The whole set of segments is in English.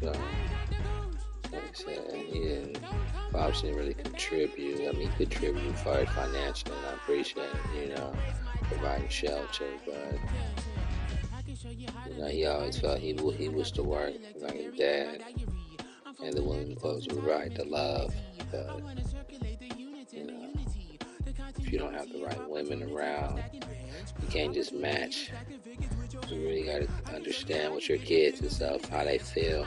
So, like I said, Pops didn't really contribute. I mean, he contributed as far as financially, and I appreciate providing shelter, but he always felt he was to work like his dad, and the woman was supposed to provide the love. But you know, if you don't have the right women around, you can't just match. You really got to understand what your kids and stuff, how they feel.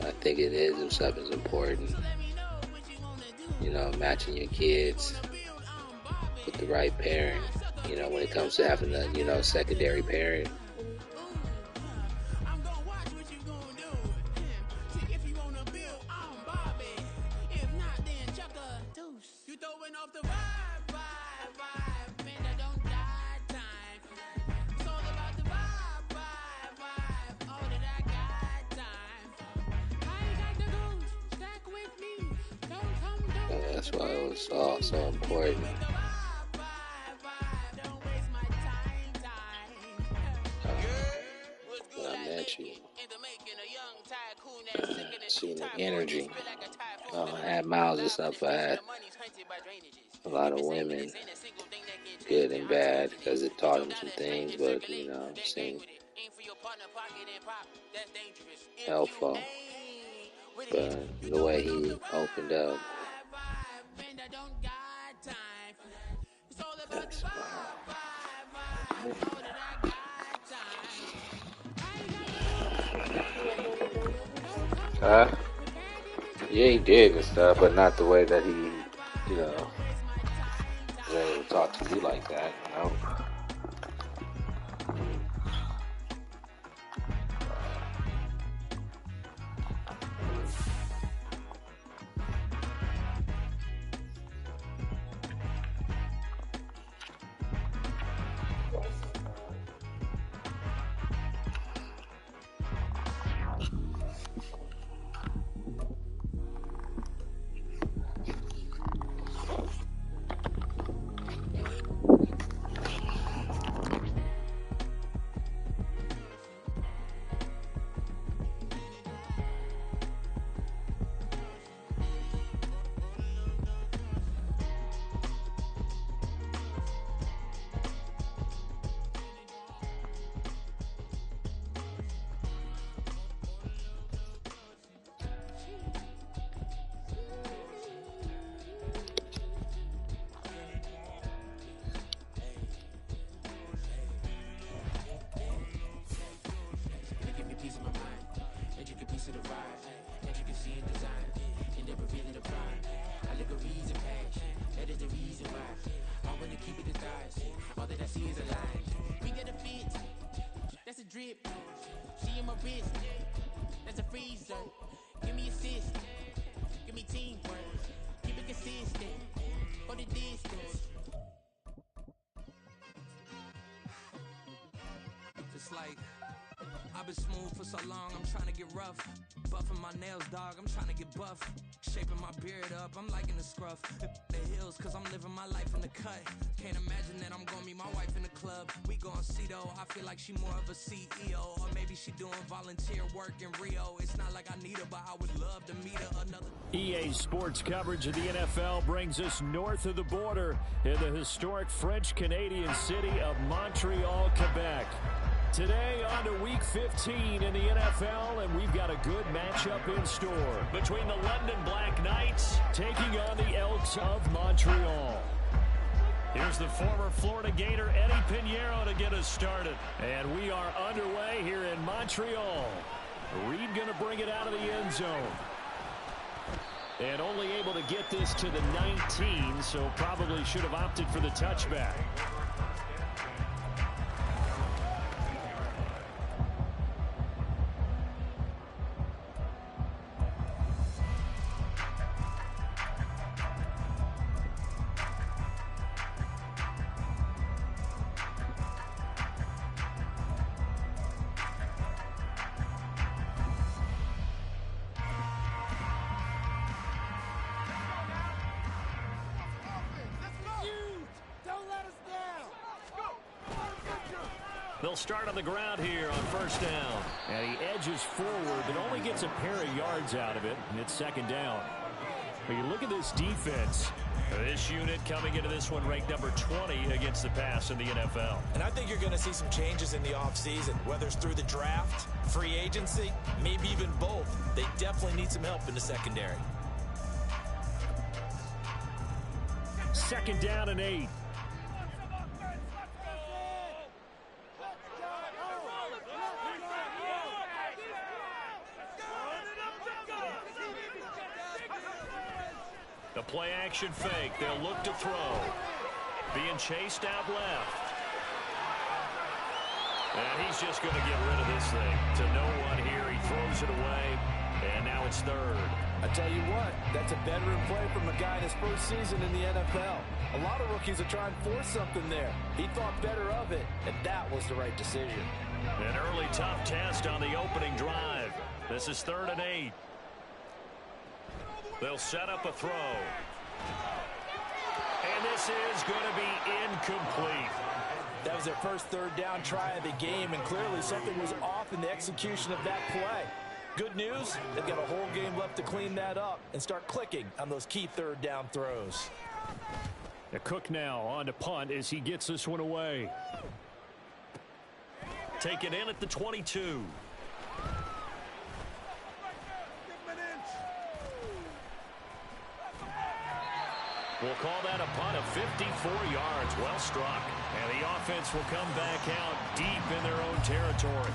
I think it is and stuff is important. Matching your kids with the right parent. When it comes to having a secondary parent. That's why it was all so important. When I met you, seen the energy. I had miles and stuff. I had a lot of women, good and bad, because it taught them some things, but seemed helpful. But the way he opened up, that's yeah, he did and stuff, but not the way that he, was able to talk to you like that. Like, I've been smooth for so long, I'm trying to get rough. Buffing my nails, dog, I'm trying to get buff. Shaping my beard up, I'm liking the scruff. The hills, cause I'm living my life in the cut. Can't imagine that I'm gonna meet my wife in the club. We gon' see though, I feel like she more of a CEO. Or maybe she doing volunteer work in Rio. It's not like I need her, but I would love to meet her another. EA Sports coverage of the NFL brings us north of the border in the historic French-Canadian city of Montreal, Quebec. Today on to Week 15 in the NFL, and we've got a good matchup in store between the London Black Knights taking on the Elks of Montreal. Here's the former Florida Gator Eddie Pinheiro to get us started. And we are underway here in Montreal. Reed going to bring it out of the end zone. And only able to get this to the 19, so probably should have opted for the touchback. Don't let us down. They'll start on the ground here on first down. And he edges forward, but only gets a pair of yards out of it, and it's second down. But you look at this defense. This unit coming into this one ranked number 20 against the pass in the NFL. And I think you're going to see some changes in the offseason, whether it's through the draft, free agency, maybe even both. They definitely need some help in the secondary. Second down and 8. The play action fake. They'll look to throw. Being chased out left. And he's just going to get rid of this thing to no one here. He throws it away, and now it's third. I tell you what, that's a veteran play from a guy in his first season in the NFL. A lot of rookies are trying to force something there. He thought better of it, and that was the right decision. An early tough test on the opening drive. This is 3rd and 8. They'll set up a throw. And this is going to be incomplete. That was their first 3rd down try of the game, and clearly something was off in the execution of that play. Good news, they've got a whole game left to clean that up and start clicking on those key 3rd down throws. Cook now on to punt as he gets this one away. Taken in at the 22. We'll call that a punt of 54 yards. Well struck. And the offense will come back out deep in their own territory.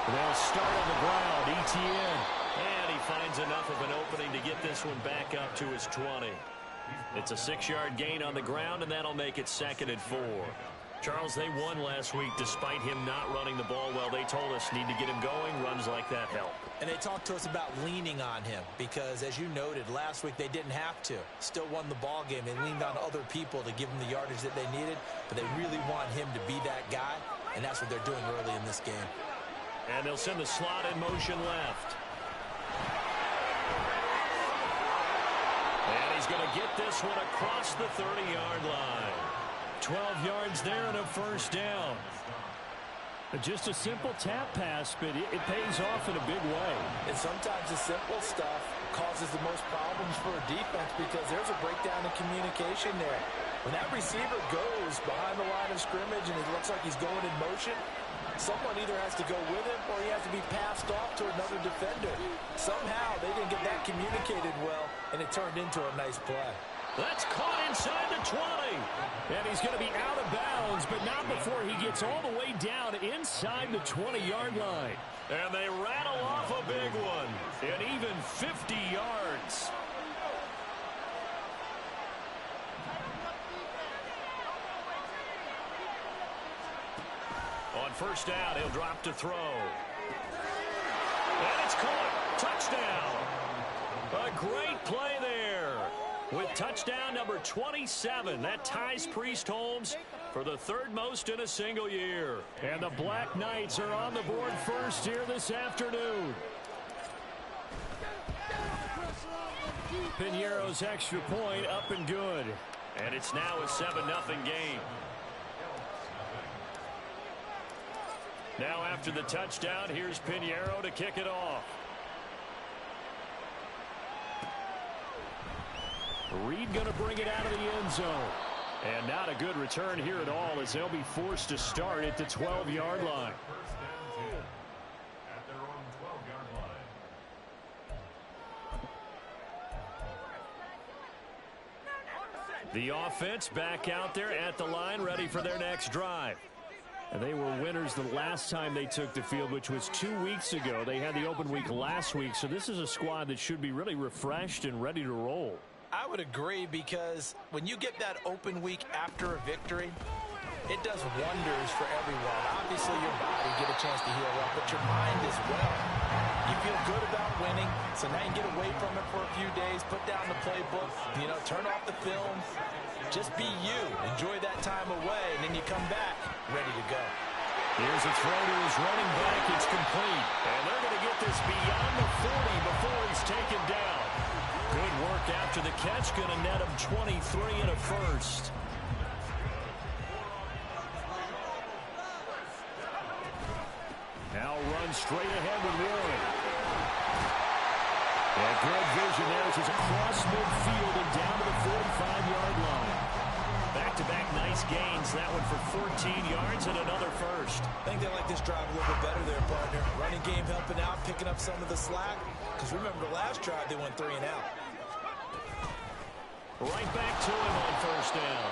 They'll start on the ground. ETN. And he finds enough of an opening to get this one back up to his 20. It's a 6-yard gain on the ground, and that'll make it 2nd and 4. Charles, they won last week despite him not running the ball well. They told us need to get him going. Runs like that help. And they talked to us about leaning on him because, as you noted, last week they didn't have to. Still won the ball game. They leaned on other people to give them the yardage that they needed, but they really want him to be that guy, and that's what they're doing early in this game. And they'll send the slot in motion left. And he's going to get this one across the 30-yard line. 12 yards there and a first down. Just a simple tap pass, but it pays off in a big way. And sometimes the simple stuff causes the most problems for a defense because there's a breakdown in communication there. When that receiver goes behind the line of scrimmage and it looks like he's going in motion, someone either has to go with him or he has to be passed off to another defender. Somehow they didn't get that communicated well, and it turned into a nice play. That's caught inside the 20. And he's going to be out of bounds, but not before he gets all the way down inside the 20-yard line. And they rattle off a big one, and even 50 yards. On first down, he'll drop to throw. And it's caught. Touchdown. A great play there. With touchdown number 27, that ties Priest Holmes for the 3rd most in a single year. And the Black Knights are on the board first here this afternoon. Piñeiro's extra point up and good. And it's now a 7-0 game. Now after the touchdown, here's Piñeiro to kick it off. Reed going to bring it out of the end zone. And not a good return here at all as they'll be forced to start at the 12-yard line. The offense back out there at the line, ready for their next drive. And they were winners the last time they took the field, which was 2 weeks ago. They had the open week last week, so this is a squad that should be really refreshed and ready to roll. I would agree because when you get that open week after a victory, it does wonders for everyone. Obviously, your body get a chance to heal up, but your mind as well. You feel good about winning, so now you get away from it for a few days, put down the playbook, turn off the film. Just be you. Enjoy that time away, and then you come back ready to go. Here's a throw to his running back. It's complete. And they're going to get this beyond the 40 before he's taken down. Good work after the catch. Going to net him 23 and a first. Now run straight ahead with Warren. And good vision there as he's across midfield and down to the 45-yard line. Back-to-back nice gains. That one for 14 yards and another first. I think they like this drive a little bit better there, partner. Running game helping out, picking up some of the slack. Because remember, the last drive they went 3 and out. Right back to him on first down.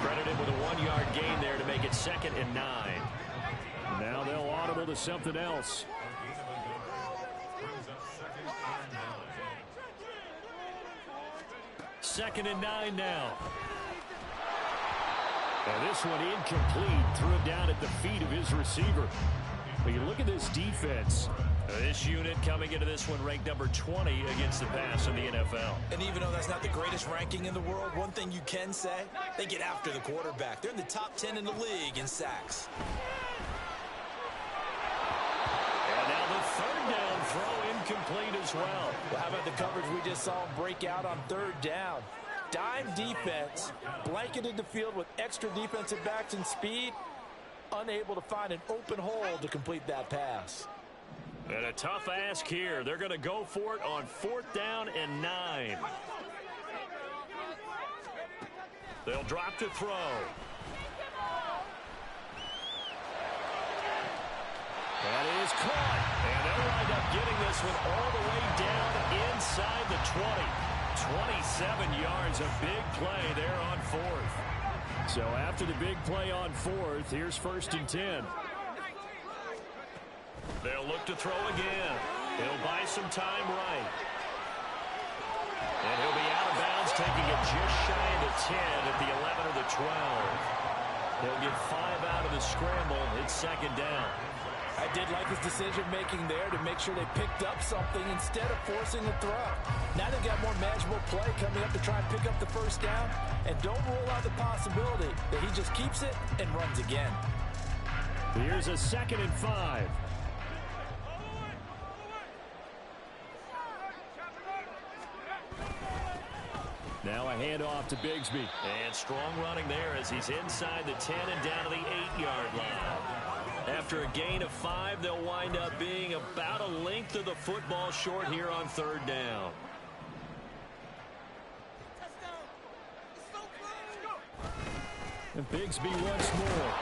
Credited with a 1-yard gain there to make it 2nd and 9. Now they'll audible to something else. Second and 9 now. And this one incomplete. Threw it down at the feet of his receiver. But you look at this defense. This unit coming into this one ranked number 20 against the pass in the NFL. And even though that's not the greatest ranking in the world, one thing you can say, they get after the quarterback. They're in the top 10 in the league in sacks. And now the third down throw incomplete as well. Well, how about the coverage we just saw break out on third down? Dime defense, blanketed the field with extra defensive backs and speed, unable to find an open hole to complete that pass. And a tough ask here. They're going to go for it on 4th down and 9. They'll drop to throw. That is caught. And they'll wind up getting this one all the way down inside the 20. 27 yards, a big play there on 4th. So after the big play on 4th, here's 1st and 10. They'll look to throw again. He'll buy some time right. And he'll be out of bounds, taking it just shy of the 10 at the 11 or the 12. He'll get 5 out of the scramble. It's 2nd down. I did like his decision-making there to make sure they picked up something instead of forcing a throw. Now they've got more manageable play coming up to try and pick up the 1st down. And don't rule out the possibility that he just keeps it and runs again. Here's a 2nd and 5. Now a handoff to Bigsby. And strong running there as he's inside the 10 and down to the 8-yard line. After a gain of 5, they'll wind up being about a length of the football short here on 3rd down. And Bigsby once more.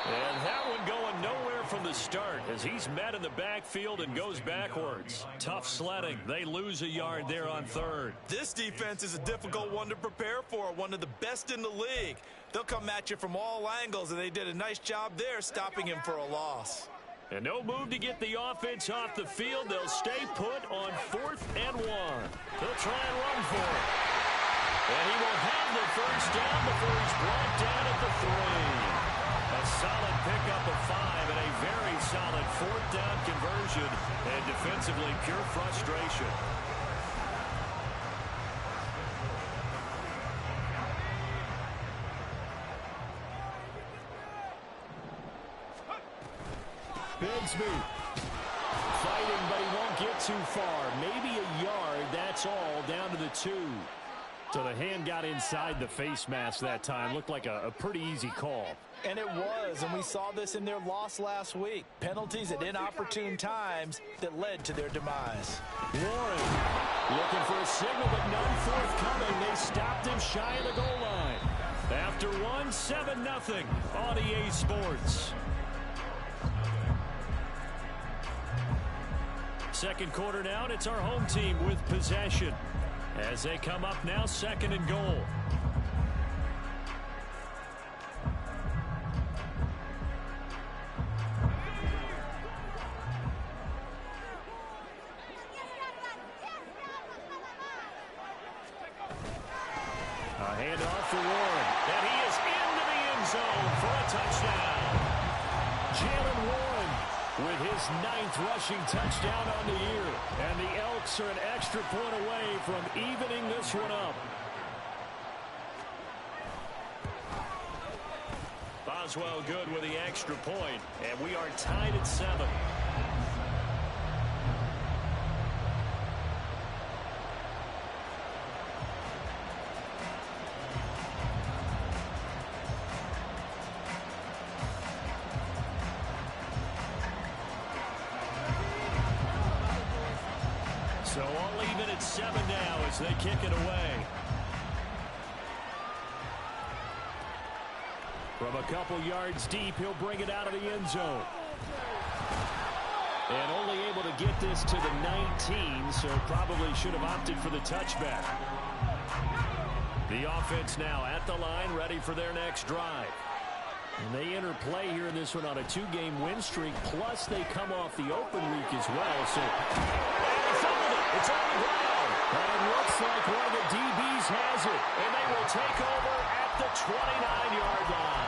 And that one going nowhere from the start as he's met in the backfield and goes backwards. Tough sledding. They lose a yard there on 3rd. This defense is a difficult one to prepare for, one of the best in the league. They'll come at you from all angles, and they did a nice job there stopping him for a loss. And no move to get the offense off the field. They'll stay put on 4th and 1. They'll try and run for it. And he will have the 1st down before he's brought down at the 3. A solid pickup of 5 and a very solid 4th down conversion. And defensively, pure frustration. Bigsby fighting, but he won't get too far. Maybe a yard, that's all, down to the 2. So the hand got inside the face mask that time. Looked like a pretty easy call. And it was, and we saw this in their loss last week. Penalties at inopportune times that led to their demise. Warren looking for a signal, but none forthcoming. They stopped him shy of the goal line. After 1, 7-0 on EA Sports. Second quarter now, and it's our home team with possession. As they come up now, 2nd and goal. A handoff for Warren. And he is into the end zone for a touchdown. Jalen Warren with his 9th rushing touchdown on the year. And the Elks are an extra point away from evening this one up. Boswell good with the extra point, and we are tied at 7. So all even at 7 now as they kick it away. From a couple yards deep, he'll bring it out of the end zone. And only able to get this to the 19, so probably should have opted for the touchback. The offense now at the line, ready for their next drive. And they enter play here in this one on a 2-game win streak, plus they come off the open week as well. So, and they fumbled it. It's on the ground. And it looks like one of the DBs has it. And they will take over at the 29-yard line.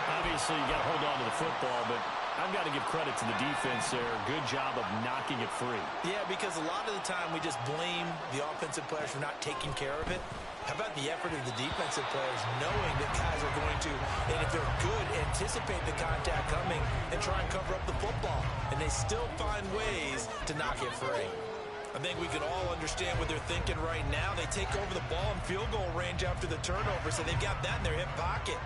Obviously, you got to hold on to the football, but I've got to give credit to the defense there. Good job of knocking it free. Yeah, because a lot of the time we just blame the offensive players for not taking care of it. How about the effort of the defensive players knowing that guys are going to, and if they're good, anticipate the contact coming and try and cover up the football. And they still find ways to knock it free. I think we can all understand what they're thinking right now. They take over the ball in field goal range after the turnover, so they've got that in their hip pocket.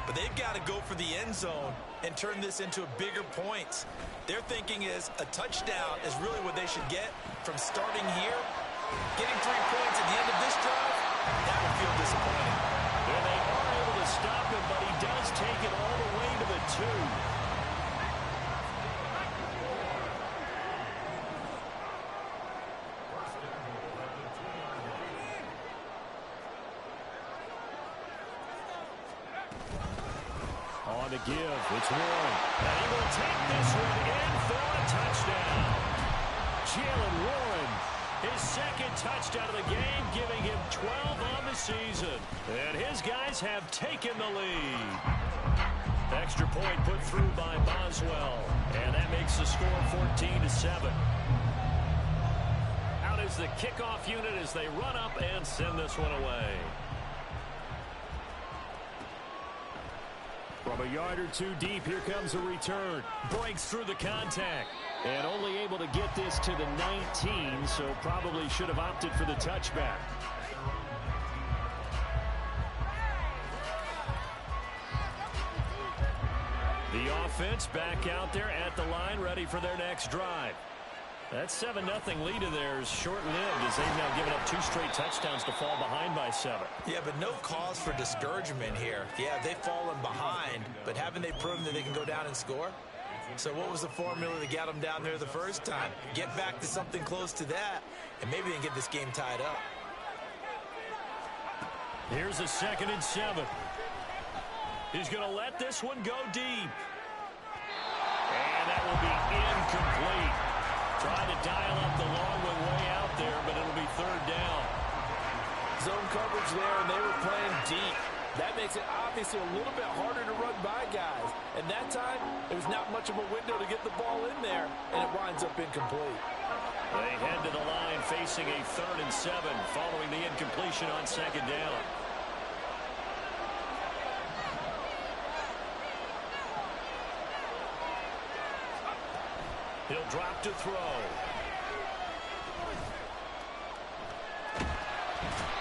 But they've got to go for the end zone and turn this into a bigger points. Their thinking is a touchdown is really what they should get from starting here. Getting 3 points at the end of this drive, that would feel disappointing. And they are able to stop him, but he does take it all the way to the 2. On the give, it's Warren. And he will take this one in for a touchdown. Jalen Warren, his second touchdown of the game, giving him 12 on the season. And his guys have taken the lead. Extra point put through by Boswell. And that makes the score 14-7. Out is the kickoff unit as they run up and send this one away. From a yard or 2 deep, here comes a return. Breaks through the contact. And only able to get this to the 19, so probably should have opted for the touchback. The offense back out there at the line, ready for their next drive. That 7-0 lead of theirs short-lived as they've now given up 2 straight touchdowns to fall behind by 7. Yeah, but no cause for discouragement here. Yeah, they've fallen behind, but haven't they proven that they can go down and score? So what was the formula that got them down there the first time? Get back to something close to that, and maybe they can get this game tied up. Here's a 2nd and 7. He's going to let this one go deep. And that will be incomplete. Trying to dial up the long one way out there, but it'll be 3rd down. Zone coverage there, and they were playing deep. That makes it obviously a little bit harder to run by guys. And that time, there was not much of a window to get the ball in there, and it winds up incomplete. They head to the line facing a 3rd and 7 following the incompletion on 2nd down. He'll drop to throw.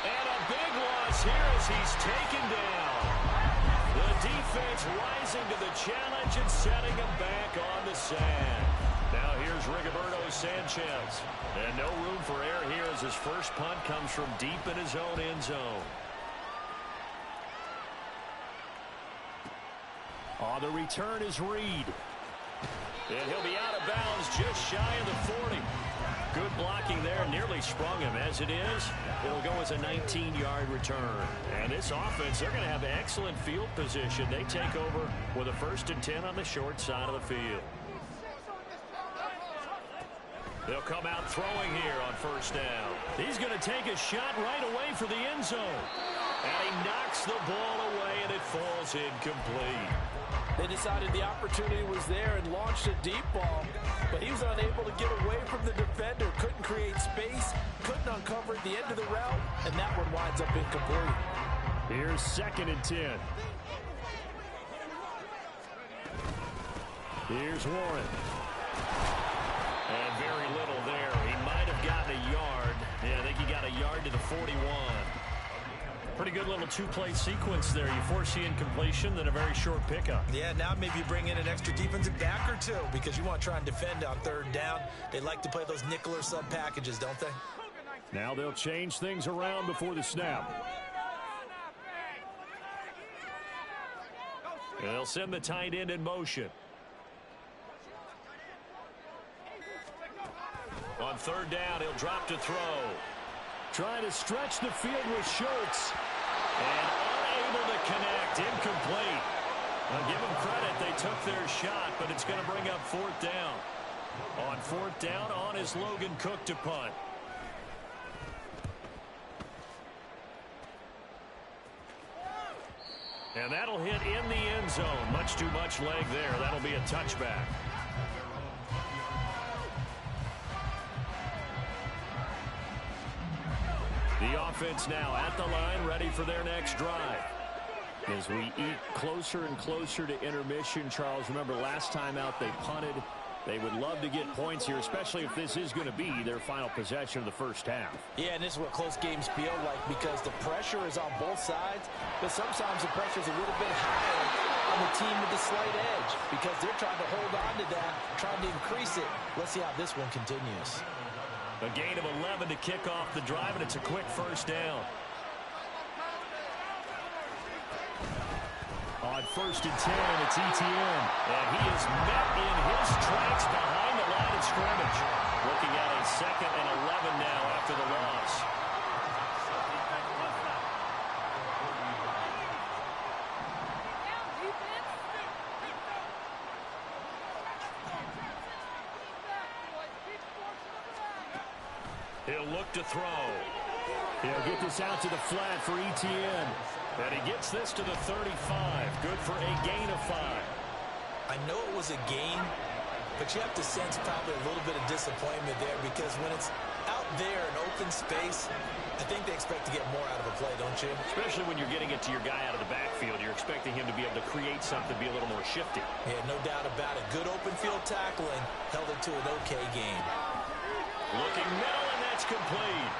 And a big loss here as he's taken down. The defense rising to the challenge and setting him back on the sand. Now here's Rigoberto Sanchez. And no room for error here as his first punt comes from deep in his own end zone. On the return is Reed. And he'll be out of bounds just shy of the 40. Good blocking there, nearly sprung him. As it is, it'll go as a 19-yard return. And this offense, they're going to have excellent field position. They take over with a 1st and 10 on the short side of the field. They'll come out throwing here on 1st down. He's going to take a shot right away for the end zone. And he knocks the ball away, and it falls incomplete. They decided the opportunity was there and launched a deep ball, but he was unable to get away from the defender, couldn't create space, couldn't uncover at the end of the route, and that one winds up incomplete. Here's 2nd and 10. Here's Warren. And very little there. He might have gotten a yard. Yeah, I think he got a yard to the 41. Pretty good little two-play sequence there. You force the incompletion, then a very short pickup. Yeah, now maybe you bring in an extra defensive back or two because you want to try and defend on third down. They like to play those nickel or sub packages, don't they? Now they'll change things around before the snap. And they'll send the tight end in motion. On third down, he'll drop to throw. Trying to stretch the field with Schultz. And unable to connect. Incomplete. Now give them credit. They took their shot, but it's going to bring up fourth down. On fourth down, on is Logan Cook to punt. And that'll hit in the end zone. Much too much leg there. That'll be a touchback. The offense now at the line, ready for their next drive. As we eat closer and closer to intermission, Charles, remember last time out they punted. They would love to get points here, especially if this is going to be their final possession of the first half. Yeah, and this is what close games feel like because the pressure is on both sides, but sometimes the pressure is a little bit higher on the team with the slight edge because they're trying to hold on to that, trying to increase it. Let's see how this one continues. A gain of 11 to kick off the drive, and it's a quick first down. On first and 10, it's Etienne. And he is met in his tracks behind the line of scrimmage. Looking at a 2nd and 11 now after the loss. He'll look to throw. He'll get this out to the flat for Etienne. And he gets this to the 35. Good for a gain of 5. I know it was a gain, but you have to sense probably a little bit of disappointment there because when it's out there in open space, I think they expect to get more out of a play, don't you? Especially when you're getting it to your guy out of the backfield. You're expecting him to be able to create something, be a little more shifty. Yeah, no doubt about it. Good open field tackling held it to an okay gain. Looking middle, and that's complete.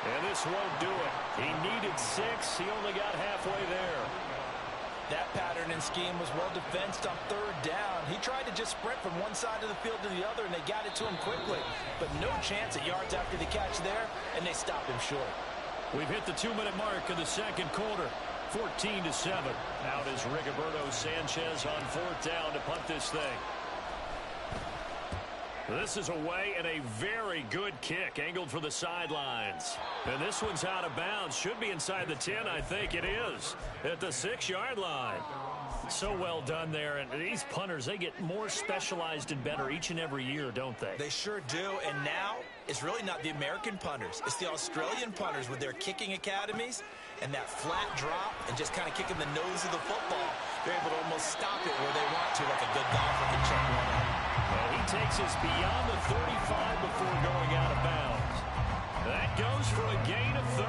And this won't do it. He needed 6. He only got halfway there. That pattern and scheme was well defensed on third down. He tried to just sprint from one side of the field to the other, and they got it to him quickly. But no chance at yards after the catch there, and they stopped him short. We've hit the 2-minute mark of the second quarter. 14-7. Out is Rigoberto Sanchez on fourth down to punt this thing. This is away and a very good kick angled for the sidelines. And this one's out of bounds. Should be inside the 10, I think it is. At the 6-yard line. So well done there. And these punters, they get more specialized and better each and every year, don't they? They sure do. And now it's really not the American punters. It's the Australian punters with their kicking academies and that flat drop and just kind of kicking the nose of the football. They're able to almost stop it where they want to, like a good golfer can check one out. Well, he takes us beyond the 35 before going out of bounds. That goes for a gain of 31.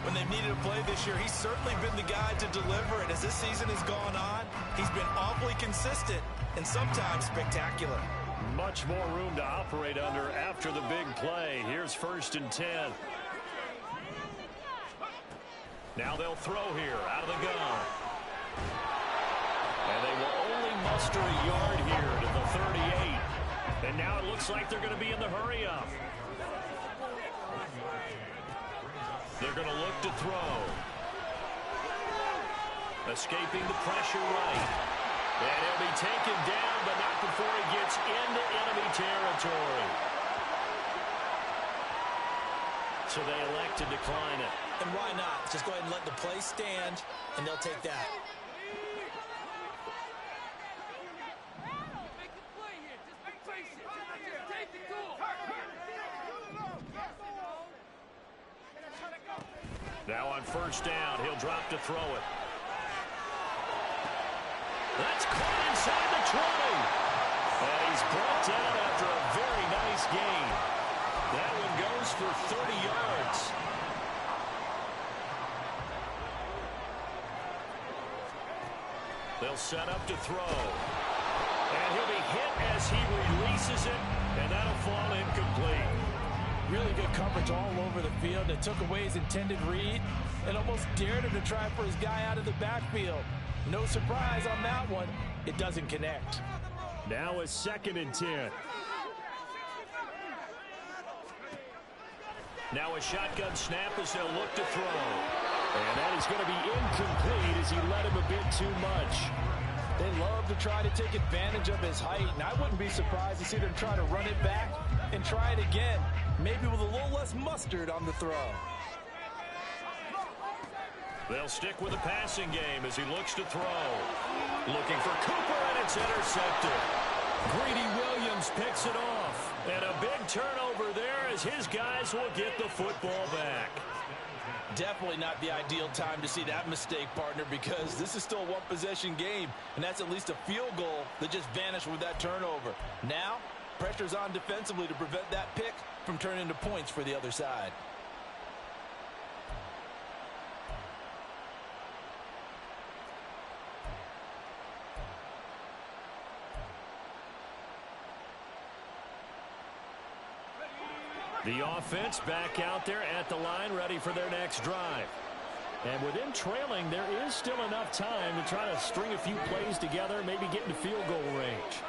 When they've needed a play this year, he's certainly been the guy to deliver it. As this season has gone on, he's been awfully consistent and sometimes spectacular. Much more room to operate under after the big play. Here's first and 10. Now they'll throw here out of the gun. And they will only muster a yard here to the 38. And now it looks like they're going to be in the hurry-up. They're going to look to throw. Escaping the pressure right. And he'll be taken down, but not before he gets into enemy territory. So they elect to decline it. And why not? Just go ahead and let the play stand, and they'll take that. Now on first down, he'll drop to throw it. That's caught inside the 20. And he's brought down after a very nice gain. That one goes for 30 yards. They'll set up to throw. he'll be hit as he releases it, and that'll fall incomplete. Really good coverage all over the field. It took away his intended read and almost dared him to try for his guy out of the backfield. No surprise on that one. It doesn't connect. Now a 2nd and 10. Now a shotgun snap as they'll look to throw. And that is going to be incomplete as he led him a bit too much. They love to try to take advantage of his height, and I wouldn't be surprised to see them try to run it back and try it again, maybe with a little less mustard on the throw. They'll stick with the passing game as he looks to throw. Looking for Cooper, and it's intercepted. Greedy Williams picks it off. And a big turnover there as his guys will get the football back. Definitely not the ideal time to see that mistake, partner, because this is still a one-possession game, and that's at least a field goal that just vanished with that turnover. Now, pressure's on defensively to prevent that pick from turning into points for the other side. The offense back out there at the line, ready for their next drive. And with them trailing, there is still enough time to try to string a few plays together, maybe get into field goal range.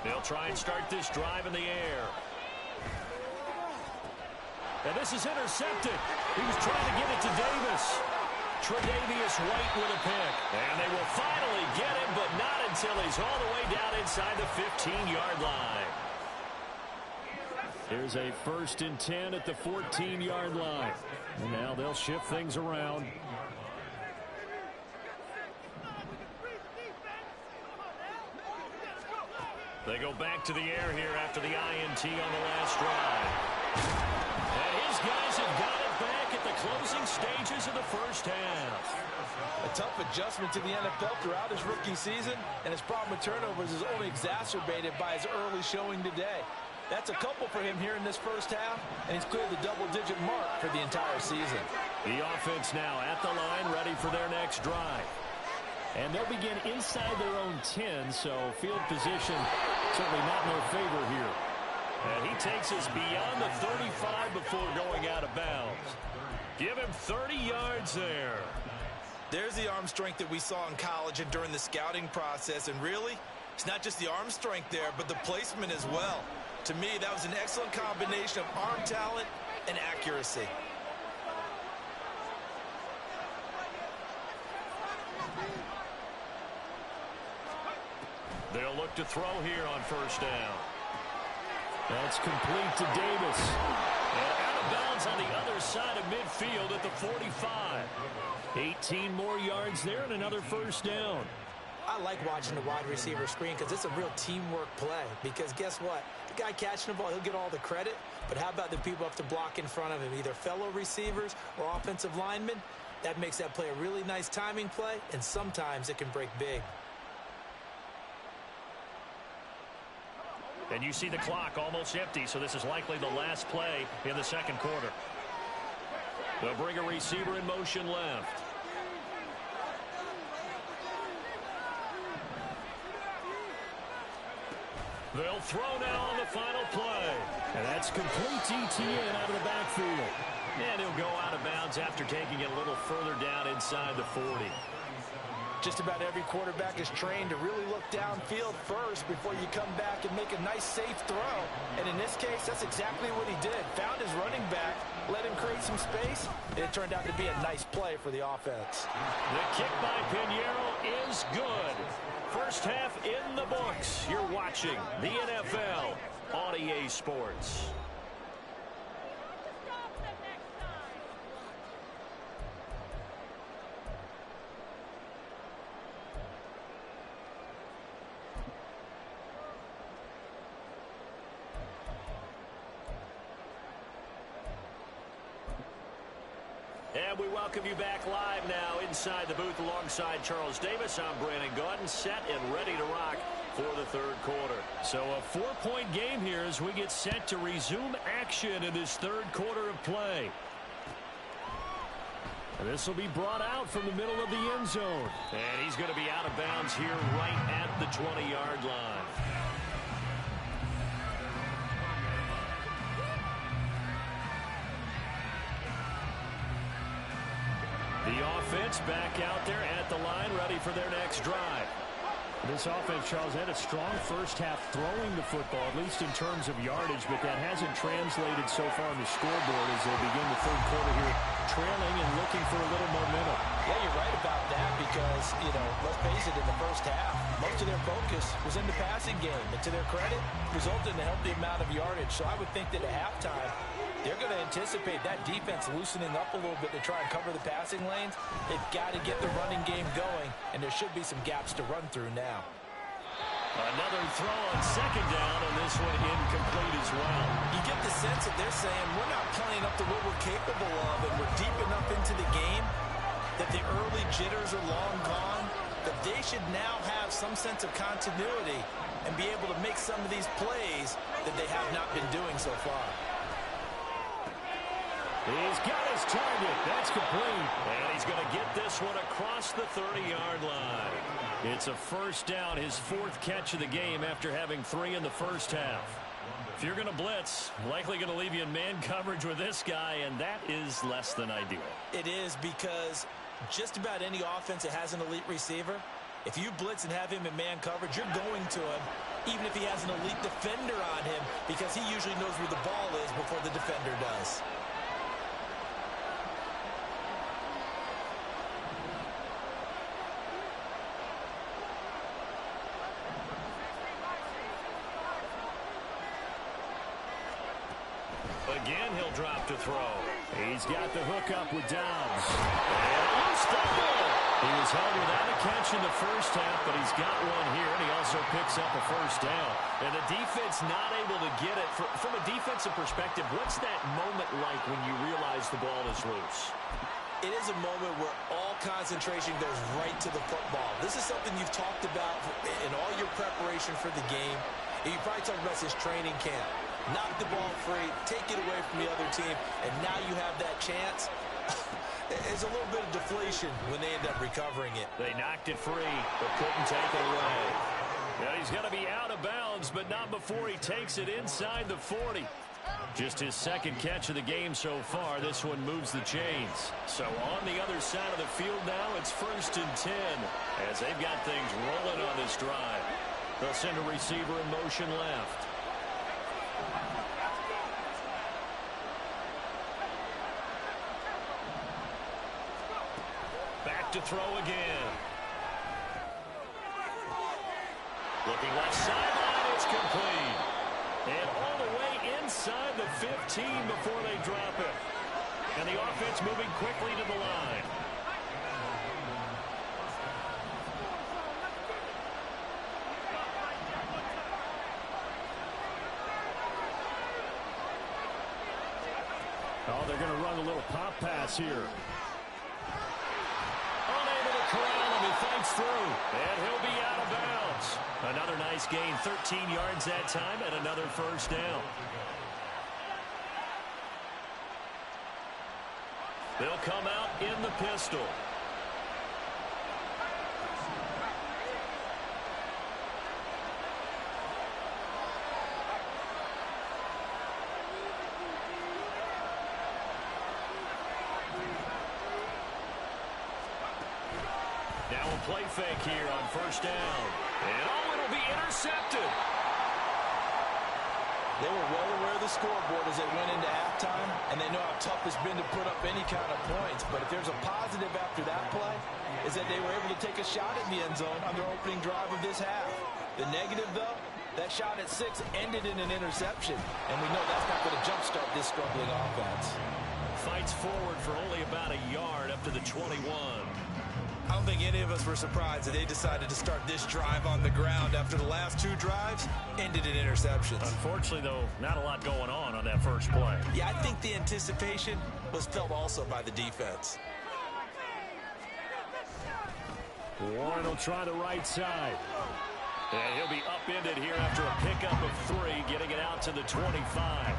They'll try and start this drive in the air. And this is intercepted. He was trying to get it to Davis. Tre'Davious White with a pick. And they will finally get him, but not until he's all the way down inside the 15-yard line. Here's a 1st and 10 at the 14-yard line. And now they'll shift things around. They go back to the air here after the INT on the last drive. And his guys have got it back at the closing stages of the first half. A tough adjustment to the NFL throughout his rookie season, and his problem with turnovers is only exacerbated by his early showing today. That's a couple for him here in this first half, and he's cleared the double-digit mark for the entire season. The offense now at the line, ready for their next drive. And they'll begin inside their own 10, so field position certainly not in their favor here. And he takes us beyond the 35 before going out of bounds. Give him 30 yards there. There's the arm strength that we saw in college and during the scouting process. And really, it's not just the arm strength there, but the placement as well. To me, that was an excellent combination of arm talent and accuracy. They'll look to throw here on first down. That's complete to Davis. And out of bounds on the other side of midfield at the 45. 18 more yards there and another first down. I like watching the wide receiver screen because it's a real teamwork play. Because guess what? The guy catching the ball, he'll get all the credit. But how about the people up to block in front of him, either fellow receivers or offensive linemen? That makes that play a really nice timing play, and sometimes it can break big. And you see the clock almost empty, so this is likely the last play in the second quarter. They'll bring a receiver in motion left. They'll throw now on the final play. And that's complete ETN out of the backfield. And he'll go out of bounds after taking it a little further down inside the 40. Just about every quarterback is trained to really look downfield first before you come back and make a nice, safe throw. And in this case, that's exactly what he did. Found his running back, let him create some space, and it turned out to be a nice play for the offense. The kick by Pinheiro is good. First half in the books. You're watching the NFL on EA Sports. And we welcome you back live now inside the booth alongside Charles Davis. I'm Brandon Gaudin, set and ready to rock for the third quarter. So a 4-point game here as we get set to resume action in this third quarter of play. And this will be brought out from the middle of the end zone. And he's going to be out of bounds here right at the 20-yard line. The offense back out there at the line, ready for their next drive. This offense, Charles, had a strong first half throwing the football, at least in terms of yardage, but that hasn't translated so far on the scoreboard as they begin the third quarter here, trailing and looking for a little momentum. Yeah, you're right about that because, let's face it, in the first half, most of their focus was in the passing game. And to their credit, resulted in a healthy amount of yardage. So I would think that at halftime, they're going to anticipate that defense loosening up a little bit to try and cover the passing lanes. They've got to get the running game going, and there should be some gaps to run through now. Another throw on second down, and this one incomplete as well. You get the sense that they're saying we're not playing up to what we're capable of, and we're deep enough into the game that the early jitters are long gone, that they should now have some sense of continuity and be able to make some of these plays that they have not been doing so far. He's got his target. That's complete. And he's going to get this one across the 30-yard line. It's a first down, his fourth catch of the game after having 3 in the first half. If you're going to blitz, likely going to leave you in man coverage with this guy, and that is less than ideal. It is, because just about any offense that has an elite receiver, if you blitz and have him in man coverage, you're going to him, even if he has an elite defender on him, because he usually knows where the ball is before the defender does. Again, he'll drop to throw. He's got the hook up with Downs. And a loose ball. He was held without a catch in the first half, but he's got one here, and he also picks up a first down. And the defense not able to get it. From a defensive perspective, what's that moment like when you realize the ball is loose? It is a moment where all concentration goes right to the football. This is something you've talked about in all your preparation for the game. And you probably talked about this training camp. Knock the ball free, take it away from the other team, and now you have that chance. There's a little bit of deflation when they end up recovering it. They knocked it free, but couldn't take it away. Now he's going to be out of bounds, but not before he takes it inside the 40. Just his second catch of the game so far. This one moves the chains. So on the other side of the field now, it's 1st and 10 as they've got things rolling on this drive. They'll send a receiver in motion left. Back to throw again. Looking left sideline, it's complete. And all the way inside the 15 before they drop it. And the offense moving quickly to the line. Oh, they're going to run a little pop pass here. Unable to corral him. He fights through. And he'll be out of bounds. Another nice gain. 13 yards that time and another first down. They'll come out in the pistol. Now a play fake here on first down. And it'll be intercepted. They were well aware of the scoreboard as they went into halftime, and they know how tough it's been to put up any kind of points. But if there's a positive after that play, is that they were able to take a shot at the end zone on their opening drive of this half. The negative, though, that shot at 6 ended in an interception, and we know that's not going to jumpstart this struggling offense. Fights forward for only about a yard up to the 21. I don't think any of us were surprised that they decided to start this drive on the ground after the last 2 drives ended in interceptions. Unfortunately, though, not a lot going on that first play. Yeah, I think the anticipation was felt also by the defense. Warren will try the right side. And he'll be upended here after a pickup of 3, getting it out to the 25.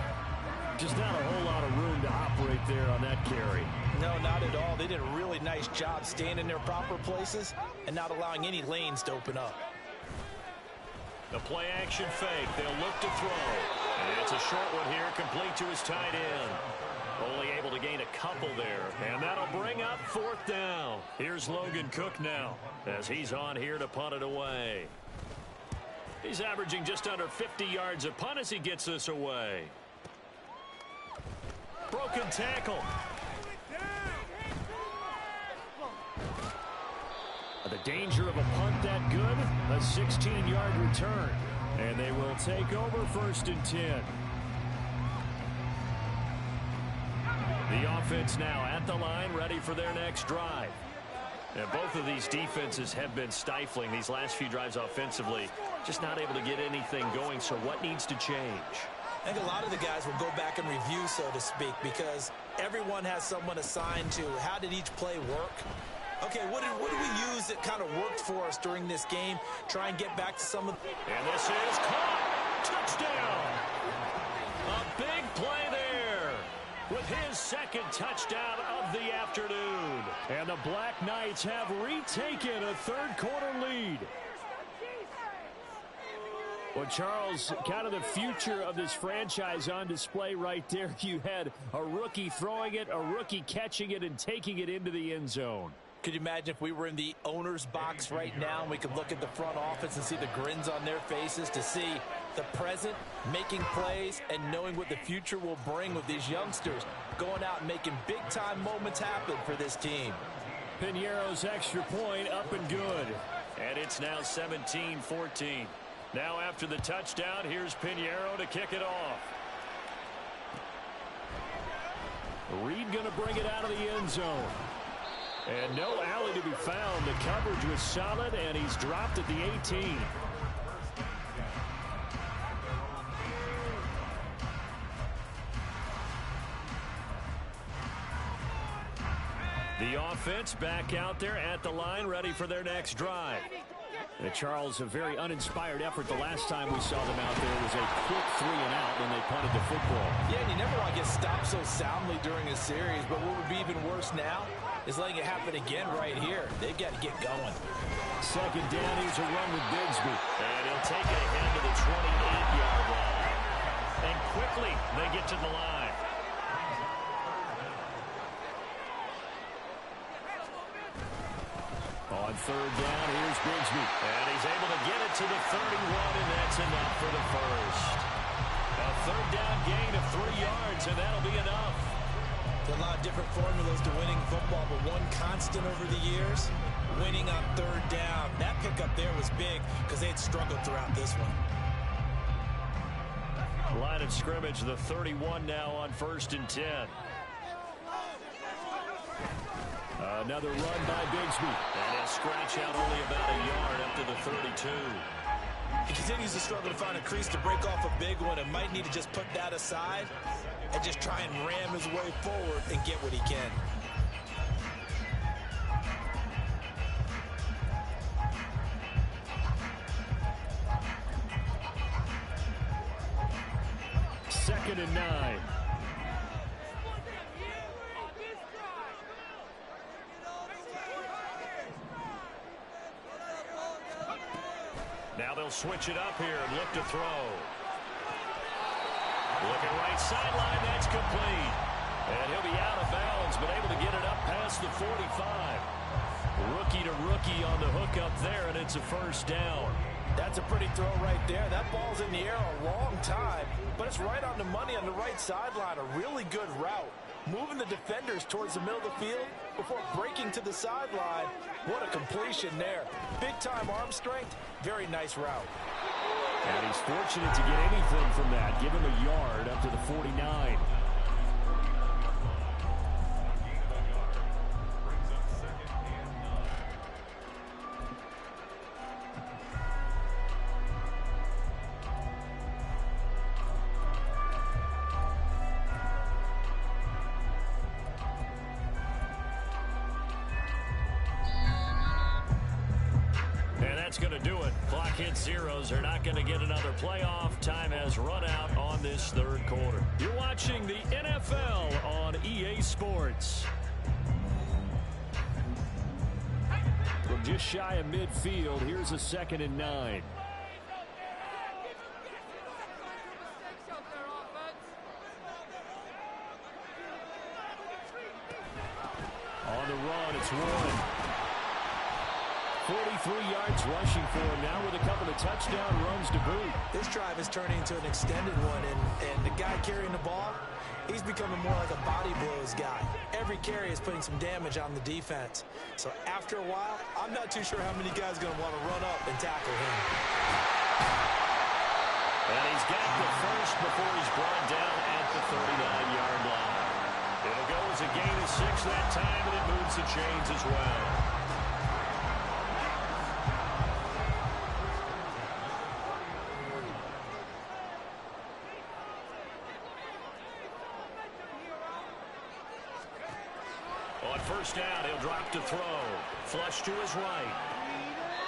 Just not a whole lot of room to operate there on that carry. No, not at all. They did a really nice job staying in their proper places and not allowing any lanes to open up. The play action fake. They'll look to throw. And it's a short one here, complete to his tight end. Only able to gain a couple there. And that'll bring up 4th down. Here's Logan Cook now as he's on here to punt it away. He's averaging just under 50 yards a punt as he gets this away. Broken tackle. The danger of a punt that good, a 16-yard return. And they will take over 1st and 10. The offense now at the line, ready for their next drive. And both of these defenses have been stifling these last few drives offensively. Just not able to get anything going, so what needs to change? I think a lot of the guys will go back and review, so to speak, because everyone has someone assigned to how did each play work. Okay, what did we use that kind of worked for us during this game? Try and get back to some of... And this is caught. Touchdown. A big play there with his 2nd touchdown of the afternoon. And the Black Knights have retaken a 3rd quarter lead. Well, Charles, kind of the future of this franchise on display right there. You had a rookie throwing it, a rookie catching it, and taking it into the end zone. Could you imagine if we were in the owner's box right now and we could look at the front office and see the grins on their faces, to see the present making plays and knowing what the future will bring with these youngsters going out and making big-time moments happen for this team. Piñeiro's extra point up and good. And it's now 17-14. Now after the touchdown, here's Piñeiro to kick it off. Reed going to bring it out of the end zone. And no alley to be found. The coverage was solid, and he's dropped at the 18. The offense back out there at the line, ready for their next drive. And Charles, a very uninspired effort. The last time we saw them out there was a quick 3 and out when they punted the football. Yeah, and you never want to get stopped so soundly during a series, but what would be even worse now is letting it happen again right here. They've got to get going. 2nd down, here's a run with Bigsby. And he'll take it ahead to the 28-yard line. And quickly, they get to the line. On 3rd down, here's Bigsby. And he's able to get it to the 31, and that's enough for the first. A 3rd down gain of 3 yards, and that'll be enough. There's a lot of different formulas to winning football, but one constant over the years, winning on 3rd down. That pickup there was big because they had struggled throughout this one. Line of scrimmage, the 31 now on 1st and 10. Another run by Bigsby. And he'll scratch out only about a yard up to the 32. He continues to struggle to find a crease to break off a big one, and might need to just put that aside and just try and ram his way forward and get what he can. Second and 9. Now they'll switch it up here and look to throw. Looking right sideline, that's complete. And he'll be out of bounds, but able to get it up past the 45. Rookie to rookie on the hook up there, and it's a 1st down. That's a pretty throw right there. That ball's in the air a long time, but it's right on the money on the right sideline. A really good route. Moving the defenders towards the middle of the field before breaking to the sideline. What a completion there. Big-time arm strength. Very nice route. And he's fortunate to get anything from that. Give him a yard up to the 49. that's going to do it. Clock hits zeros. They're not going to get another playoff. Time has run out on this third quarter. You're watching the NFL on EA Sports. From just shy of midfield, here's a 2nd and 9. On the run, it's Warren. 43 yards rushing for him now with a couple of touchdown runs to boot. This drive is turning into an extended one, and the guy carrying the ball, he's becoming more like a body blows guy. Every carry is putting some damage on the defense. So after a while, I'm not too sure how many guys are going to want to run up and tackle him. And he's got the first before he's brought down at the 39-yard line. It'll go as a gain of 6 that time, and it moves the chains as well. On first down, he'll drop to throw. Flush to his right.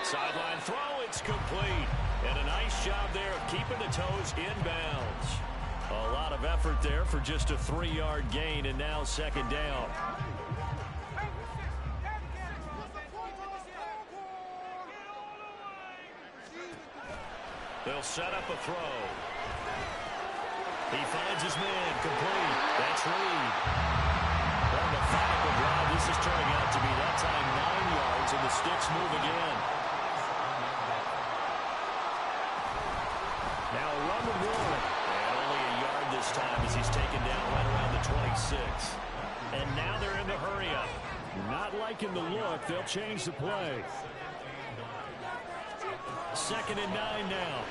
Sideline throw, it's complete. And a nice job there of keeping the toes inbounds. A lot of effort there for just a 3-yard gain, and now 2nd down. They'll set up a throw. He finds his man, complete. That's Reed. What a methodical drive this is turning out to be. That time 9 yards, and the sticks move again. Now a run with Warren. And only a yard this time as he's taken down right around the 26. And now they're in the hurry-up. Not liking the look. They'll change the play. 2nd and 9 now.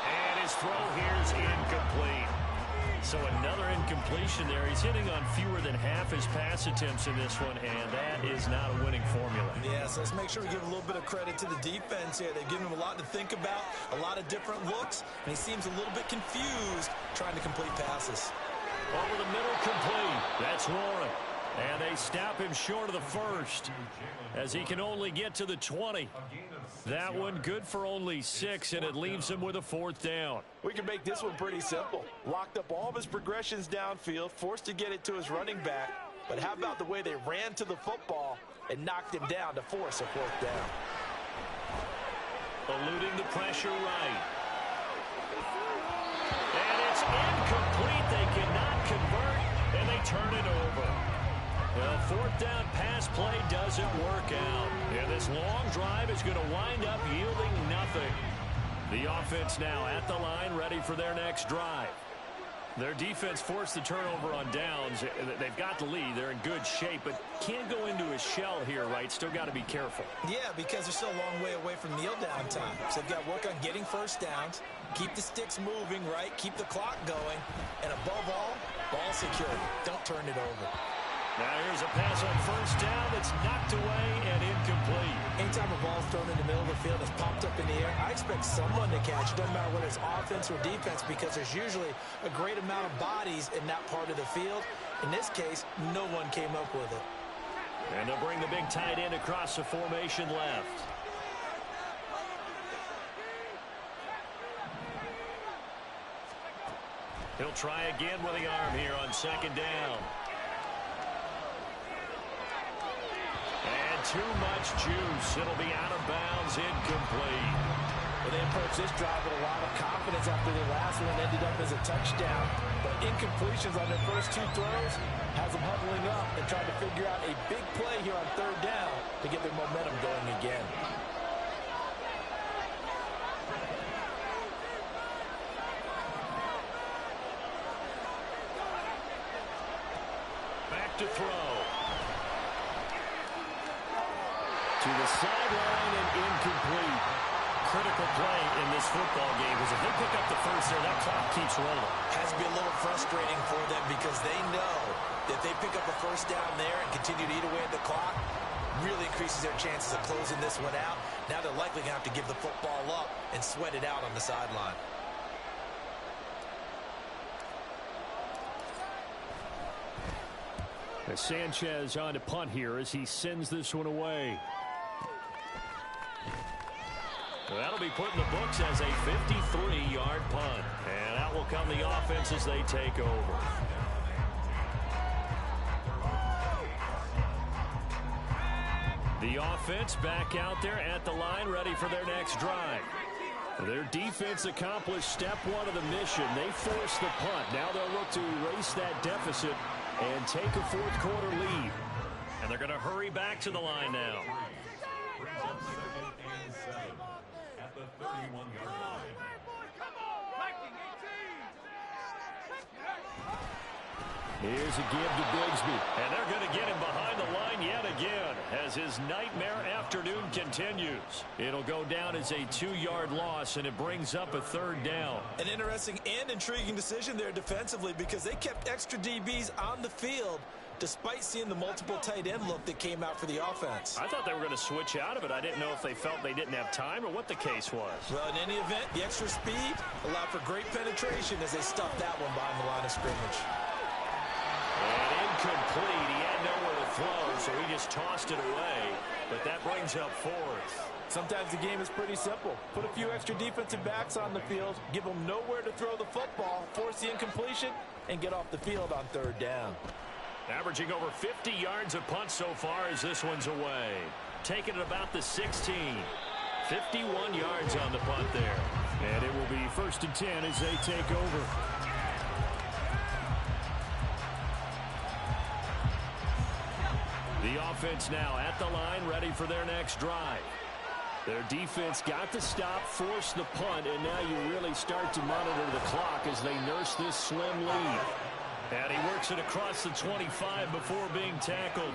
And his throw here is incomplete. So another incompletion there. He's hitting on fewer than half his pass attempts in this one, and that is not a winning formula. Yeah, so let's make sure we give a little bit of credit to the defense here. They've given him a lot to think about, a lot of different looks, and he seems a little bit confused trying to complete passes. Over the middle, complete. That's Warren. And they stop him short of the first as he can only get to the 20. That one good for only 6, and it leaves him with a 4th down. We can make this one pretty simple. Locked up all of his progressions downfield, forced to get it to his running back. But how about the way they ran to the football and knocked him down to force a 4th down? Eluding the pressure right. And it's incomplete. They cannot convert, and they turn it over. Well, 4th down pass play doesn't work out. And this long drive is going to wind up yielding nothing. The offense now at the line, ready for their next drive. Their defense forced the turnover on downs. They've got the lead. They're in good shape, but can't go into a shell here, right? Still got to be careful. Yeah, because they're still a long way away from kneel down time. So they've got to work on getting first downs, keep the sticks moving, right? Keep the clock going, and above all, ball security. Don't turn it over. Now here's a pass on first down that's knocked away and incomplete. Anytime a ball's thrown in the middle of the field, it's popped up in the air, I expect someone to catch it. Doesn't matter whether it's offense or defense, because there's usually a great amount of bodies in that part of the field. In this case, no one came up with it. And they'll bring the big tight end across the formation left. He'll try again with the arm here on 2nd down. And too much juice. It'll be out of bounds, incomplete. Well, they approached this drive with a lot of confidence after the last one ended up as a touchdown. But incompletions on their first 2 throws has them huddling up and trying to figure out a big play here on 3rd down to get their momentum going again. Back to throw. To the sideline and incomplete. Critical play in this football game, because if they pick up the first there, that clock keeps rolling. Has to be a little frustrating for them because they know that they pick up a first down there and continue to eat away at the clock, really increases their chances of closing this one out. Now they're likely going to have to give the football up and sweat it out on the sideline. Sanchez on to punt here as he sends this one away. That'll be put in the books as a 53-yard punt. And out will come the offense as they take over. The offense back out there at the line, ready for their next drive. Their defense accomplished step one of the mission. They forced the punt. Now they'll look to erase that deficit and take a fourth quarter lead. And they're going to hurry back to the line now. At the 31-yard line. Here's a give to Bigsby. And they're going to get him behind the line yet again as his nightmare afternoon continues. It'll go down as a 2-yard loss, and it brings up a third down. An interesting and intriguing decision there defensively because they kept extra DBs on the field despite seeing the multiple tight end look that came out for the offense. I thought they were going to switch out of it. I didn't know if they felt they didn't have time or what the case was. Well, in any event, the extra speed allowed for great penetration as they stuffed that one behind the line of scrimmage. And incomplete. He had nowhere to throw, so he just tossed it away. But that brings up fourth. Sometimes the game is pretty simple. Put a few extra defensive backs on the field, give them nowhere to throw the football, force the incompletion, and get off the field on third down. Averaging over 50 yards a punt so far as this one's away. Taking it about the 16. 51 yards on the punt there. And it will be 1st and 10 as they take over. The offense now at the line, ready for their next drive. Their defense got the stop, forced the punt, and now you really start to monitor the clock as they nurse this slim lead. And he works it across the 25 before being tackled.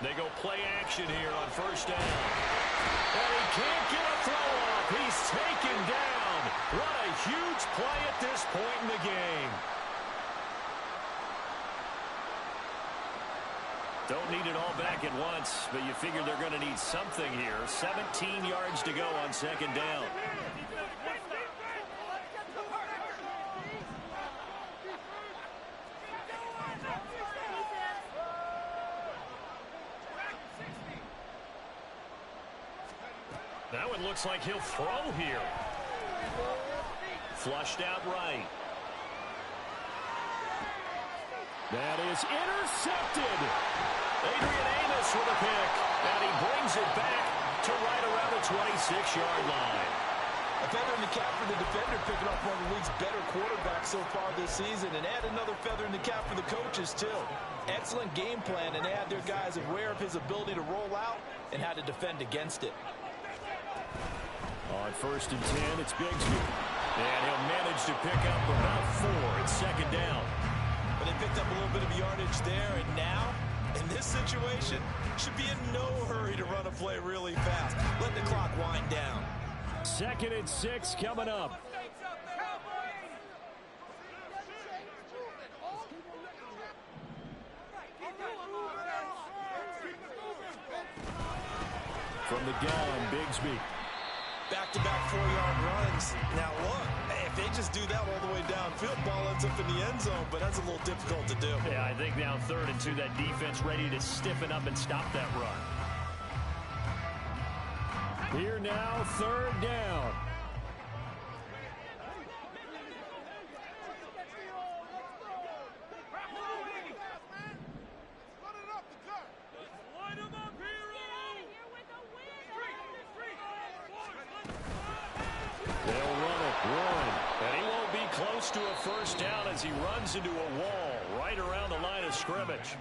They go play action here on 1st down. And he can't get a throw off. He's taken down. What a huge play at this point in the game. Don't need it all back at once, but you figure they're going to need something here. 17 yards to go on 2nd down. That one looks like he'll throw here. Flushed out right. That is intercepted. Adrian Amos with a pick. And he brings it back to right around the 26-yard line. A feather in the cap for the defender, picking off one of the league's better quarterbacks so far this season, and add another feather in the cap for the coaches, too. Excellent game plan, and they had their guys aware of his ability to roll out and how to defend against it. On 1st and 10, it's Bigsby. And he'll manage to pick up about 4. It's 2nd down. But they picked up a little bit of yardage there, and now, in this situation, should be in no hurry to run a play really fast. Let the clock wind down. 2nd and 6 coming up. From the gun, Bigsby. Back-to-back 4-yard runs. Now look, if they just do that all the way downfield, ball ends up in the end zone, but that's a little difficult to do. Yeah, I think now 3rd and 2, that defense ready to stiffen up and stop that run. Here now, 3rd down. To a 1st down as he runs into a wall right around the line of scrimmage.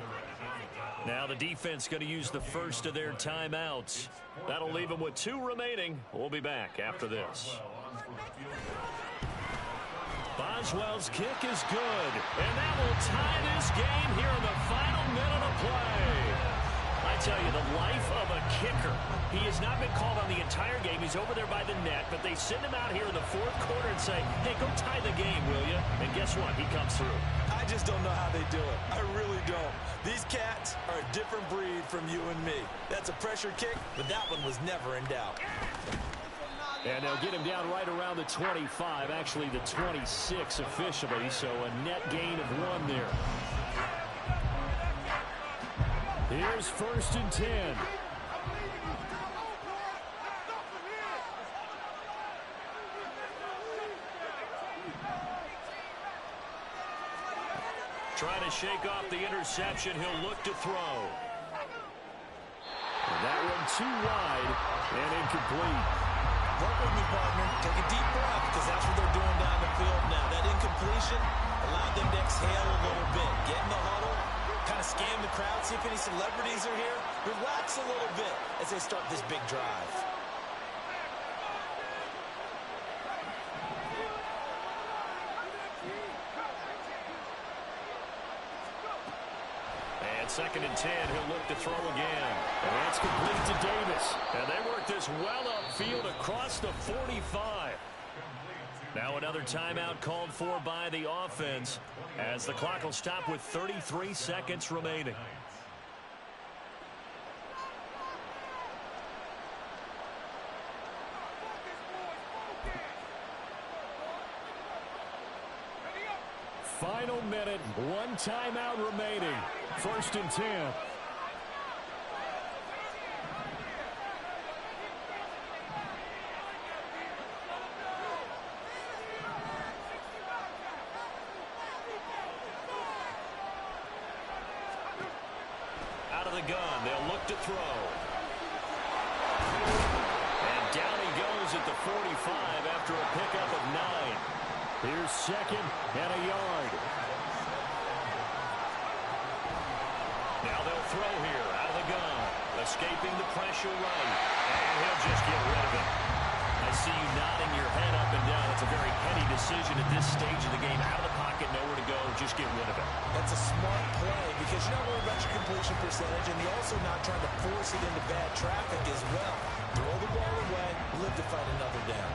Now the defense going to use the first of their timeouts. That'll leave them with 2 remaining. We'll be back after this. Boswell's kick is good, and that will tie this game here in the final minute of play. I tell you, the life of a kicker. He has not been called on the entire game. He's over there by the net, but they send him out here in the fourth quarter and say, hey, go tie the game, will you? And guess what? He comes through. I just don't know how they do it. I really don't. These cats are a different breed from you and me. That's a pressure kick, but that one was never in doubt. And they'll get him down right around the 25, actually the 26 officially, so a net gain of 1 there. Here's 1st and 10. Trying to shake off the interception. He'll look to throw. And that one too wide and incomplete. Work with me, partner. Take a deep breath, because that's what they're doing down the field now. That incompletion allowed them to exhale a little bit. Get in the huddle, kind of scan the crowd, see if any celebrities are here. Relax a little bit as they start this big drive. And 2nd and 10, he'll look to throw again. And that's complete to Davis. And they work this well upfield across the 45. Now another timeout called for by the offense as the clock will stop with 33 seconds remaining. Final minute, 1 timeout remaining. 1st and 10. Out of the gun, they'll look to throw. And down he goes at the 45 after a pickup of 9. Here's 2nd and a yard. Now they'll throw here out of the gun. Escaping the pressure right. And he'll just get rid of it. I see you nodding your head up and down. It's a very heady decision at this stage of the game. Out of the pocket, nowhere to go. Just get rid of it. That's a smart play, because you're not worried about your completion percentage, and you're also not trying to force it into bad traffic as well. Throw the ball away, live to fight another down.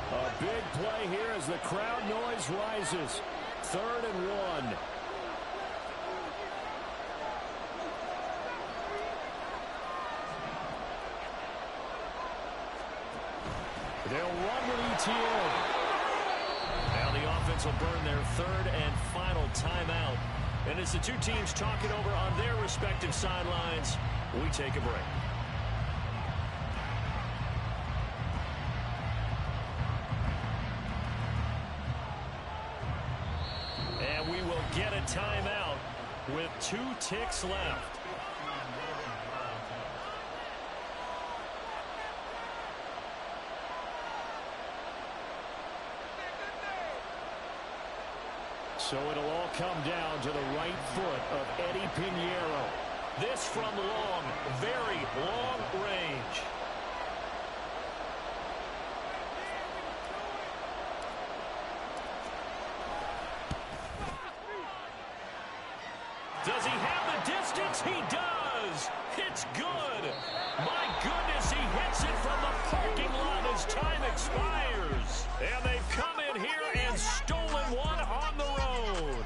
A big play here as the crowd noise rises. 3rd and 1. They'll run with ETN. Now the offense will burn their 3rd and final timeout. And as the two teams talk it over on their respective sidelines, we take a break. And we will get a timeout with 2 ticks left. So it'll all come down to the right foot of Eddie Pinheiro. This from long, very long range. Does he have the distance? He does. It's good. My goodness, he hits it from the parking lot as time expires. And they've come in here and stolen one on the road.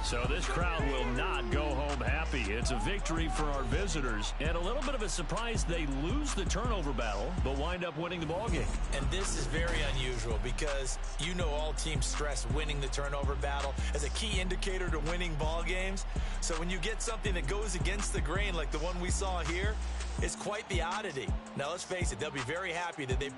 So this crowd will not go home happy. It's a victory for our visitors. And a little bit of a surprise, they lose the turnover battle, but wind up winning the ballgame. And this is very unusual, because you know all teams stress winning the turnover battle as a key indicator to winning ball games. So when you get something that goes against the grain like the one we saw here, it's quite the oddity. Now let's face it, they'll be very happy that they pulled